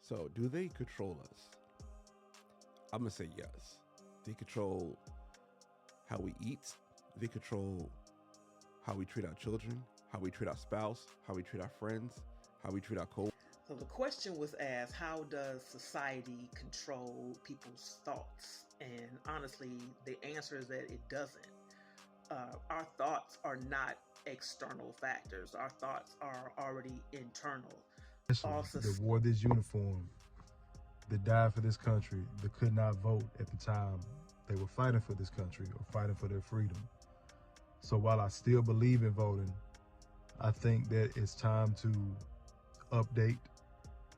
So, do they control us? I'm gonna say yes. They control how we eat. They control how we treat our children, how we treat our spouse, how we treat our friends, how we treat our co. So the question was asked, how does society control people's thoughts? And honestly, the answer is that it doesn't. Our thoughts are not external factors. Our thoughts are already internal. That wore this uniform, that died for this country, that could not vote at the time they were fighting for this country or fighting for their freedom. So while I still believe in voting, I think that it's time to update,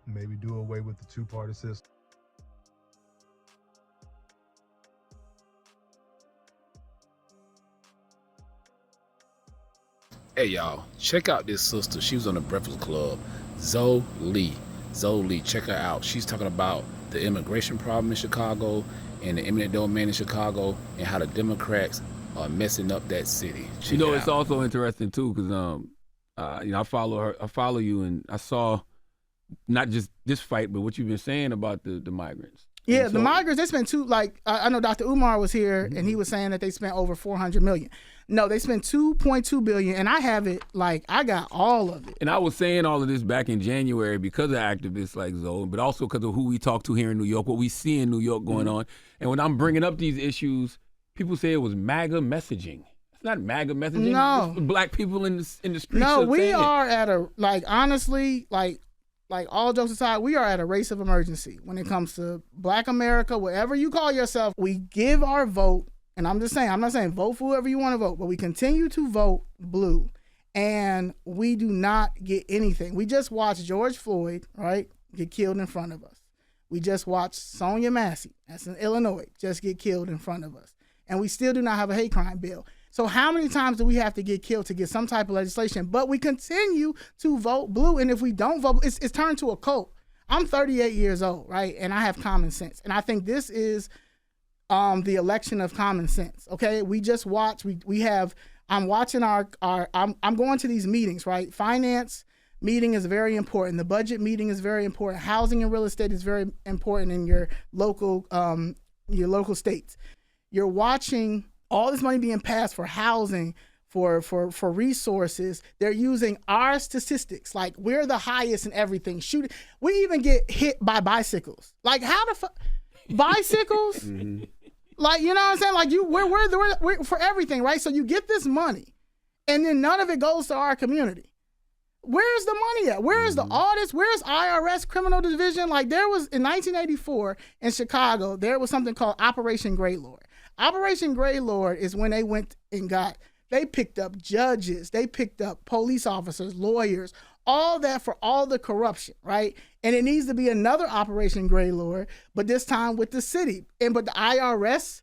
maybe do away with the two-party system. Hey y'all, check out this sister. She was on the Breakfast Club, Leigh. Leigh, check her out. She's talking about the immigration problem in Chicago and the eminent domain in Chicago and how the Democrats are messing up that city. Check it's also interesting too because I follow her. I follow you, and I saw not just this fight, but what you've been saying about the migrants. Yeah, the migrants, they spent I know Dr. Umar was here, and he was saying that they spent over $400 million. No, they spent $2.2 billion, and I have it, I got all of it. And I was saying all of this back in January because of activists like Zoe, but also because of who we talk to here in New York, what we see in New York going on. And when I'm bringing up these issues, people say it was MAGA messaging. It's not MAGA messaging. No. It's black people in the streets. No, we are at a, honestly, all jokes aside, we are at a race of emergency when it comes to Black America, whatever you call yourself. We give our vote, and I'm not saying vote for whoever you want to vote, but we continue to vote blue, and we do not get anything. We just watched George Floyd, right, get killed in front of us. We just watched Sonia Massey, that's in Illinois, just get killed in front of us. And we still do not have a hate crime bill. So how many times do we have to get killed to get some type of legislation? But we continue to vote blue, and if we don't vote, it's turned to a cult. I'm 38 years old, right, and I have common sense, and I think this is the election of common sense. Okay, we just watch. I'm watching I'm going to these meetings, right? Finance meeting is very important. The budget meeting is very important. Housing and real estate is very important in your local states. You're watching all this money being passed for housing, for resources. They're using our statistics. Like, we're the highest in everything. We even get hit by bicycles. Like, how the fuck? Bicycles? Mm-hmm. Like, you know what I'm saying? Like, we're for everything, right? So you get this money, and then none of it goes to our community. Where's the money at? Where's the audits? Where's IRS criminal division? Like, there was, in 1984 in Chicago, there was something called Operation Greylord. Operation Greylord is when they went and they picked up judges, they picked up police officers, lawyers, all that for all the corruption, right? And it needs to be another Operation Greylord, but this time with the city. But the IRS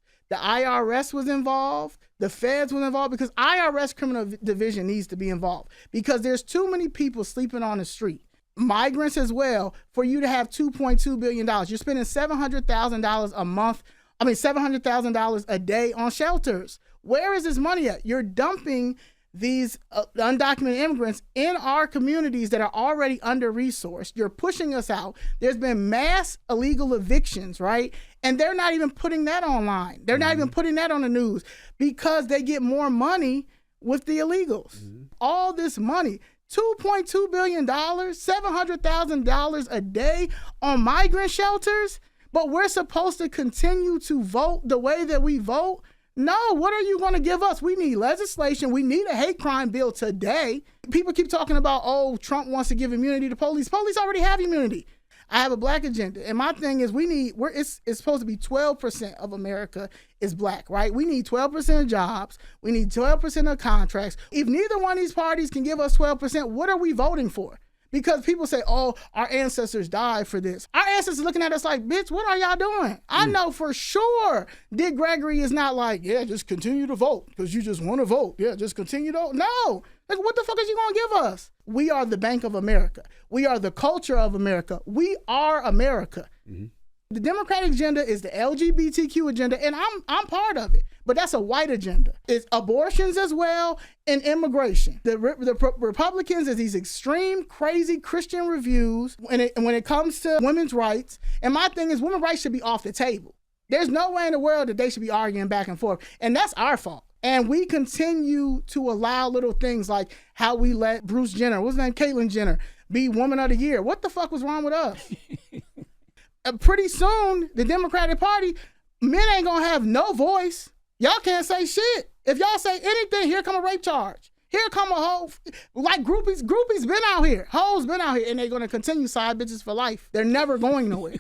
was involved, the feds was involved, because IRS criminal division needs to be involved because there's too many people sleeping on the street. Migrants as well, for you to have $2.2 billion. You're spending $700,000 a month. $700,000 a day on shelters. Where is this money at? You're dumping these undocumented immigrants in our communities that are already under-resourced. You're pushing us out. There's been mass illegal evictions, right? And they're not even putting that online. They're not even putting that on the news because they get more money with the illegals. All this money, $2.2 billion, $700,000 a day on migrant shelters. But we're supposed to continue to vote the way that we vote? No, what are you going to give us? We need legislation. We need a hate crime bill today. People keep talking about, Trump wants to give immunity to police. Police already have immunity. I have a black agenda. And my thing is it's supposed to be 12% of America is black, right? We need 12% of jobs. We need 12% of contracts. If neither one of these parties can give us 12%, what are we voting for? Because people say, our ancestors died for this. Our ancestors looking at us like, bitch, what are y'all doing? I know for sure Dick Gregory is not like, yeah, just continue to vote because you just want to vote. Yeah, just continue to vote. No. Like, what the fuck is you going to give us? We are the Bank of America. We are the culture of America. We are America. Mm-hmm. The Democratic agenda is the LGBTQ agenda, and I'm part of it. But that's a white agenda. It's abortions as well and immigration. The Republicans is these extreme, crazy Christian reviews when it comes to women's rights. And my thing is, women's rights should be off the table. There's no way in the world that they should be arguing back and forth. And that's our fault. And we continue to allow little things like how we let Bruce Jenner, what's his name, Caitlyn Jenner, be Woman of the Year. What the fuck was wrong with us? Pretty soon, the Democratic Party, men ain't gonna have no voice. Y'all can't say shit. If y'all say anything, here come a rape charge. Here come a hoe, like groupies been out here. Hoes been out here, and they're gonna continue side bitches for life. They're never going nowhere.